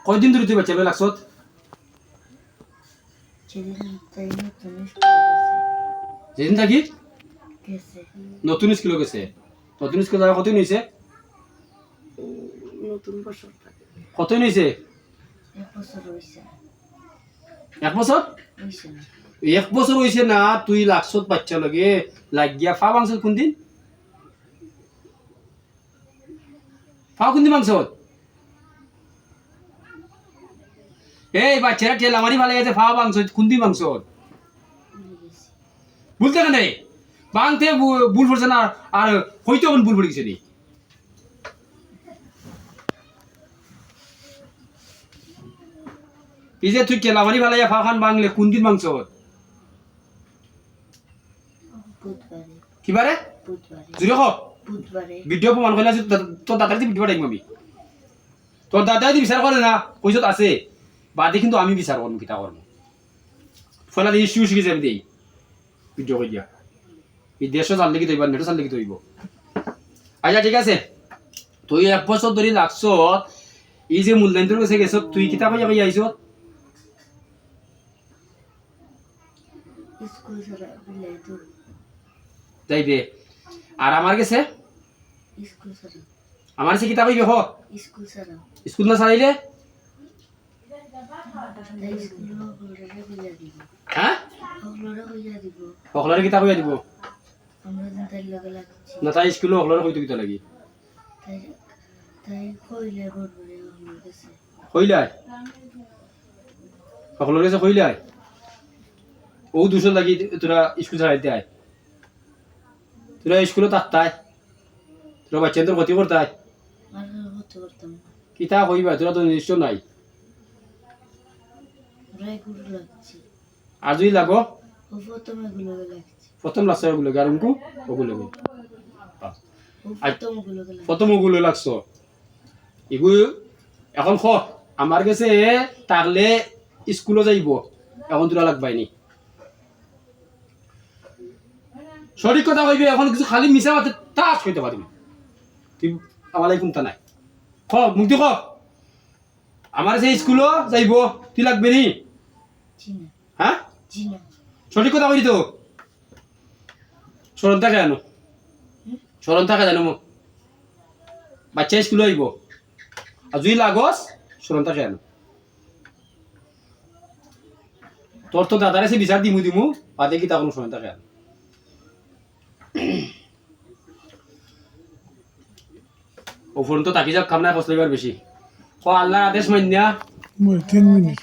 কয়দিন ধরে তুই বাচ্চা লই লাগছত যেদিন থাকি নতুন স্কুলে গেছে নতুন স্কুল যাওয়া কতদিন হয়েছে কতদিন হয়েছে 1 বছর 1 বছর হয়েছে না তুই লাগছত বাচ্চা লগে লাগিয়া ফা মাংস কোন দিন ফা কোন দিন মাংস এই বাচ্চারা ঠেলা মারি ভালো গেছে ফা মাংস কোন দিন মাংস বলতে কেন বাংতে ভুল পড়ছে না আর হইতো ভুল পড়ে গেছে নি এই যে তুই কেলামারি ভালো ফা খান বাংলে কোন দিন মাংস কিবারে জুড়ে হোক ভিডিও প্রমাণ করলে তোর দাদার ভিডিও পাঠাইম আমি তোর দাদাই যদি বিচার করে না পয়সা আছে বাদে কিন্তু আমি বিচার করবো কিতা করবো ফলা দিয়ে শিউ শিখে যাবি দেই ভিডিও করে দিয়া এই দেশও চাল লিখি তৈব নেটও চাল লিখি তৈব আচ্ছা ঠিক আছে তুই 1 বছর ধরে লাগছ এই যে মূল্যায়ন কাছে গেছ তুই কিতা পাইয়া পাইয়া আইছ যাইবে আর আমার গেছে আমার সে কিতা পাইবে হ স্কুল না চালাইলে হ্যাঁ সকলরে কিতা কইয়া দিব না তাই স্কুলে সকলরে কইতে কিতা লাগি কইলাই সকলরে কাছে কইলাই ও দুশো লাগি তোরা স্কুল ছাড়াইতে আয় তোরা স্কুলে থাকতাই তোরা বাচ্চাদের ক্ষতি করতাই কিতা কইবা তোরা তো নিশ্চয় নাই আর যদি লাগো প্রথম লাগছে ওগুলো আর উনকু ওগুলো প্রথম ওগুলো লাগছো এগুলো এখন খ আমার কাছে তাহলে স্কুলে যাইব এখন তোরা লাগবাইনি সঠিক কথা কইবি এখন কিছু খালি মিছা মাতে তাস কইতে পারবি তুই আমার লাই কোনটা নাই খ মুক্তি খ আমার সেই স্কুলও যাইব তুই লাগবে নি হ্যাঁ সঠিক কথা কইলি তো স্মরণ থাকে জানো স্মরণ থাকে জানো মো বাচ্চা স্কুলে আইব আর যদি লাগস স্মরণ থাকে জানো তোর তো দাদারে সে বিচার দিমু বাদে কি তা কোনো স্মরণ থাকে জানো ও ফোন তো তাকি যাক খামনা কষ্ট লইবার বেশি ও আল্লাহর আদেশ মান্যা 3 মিনিট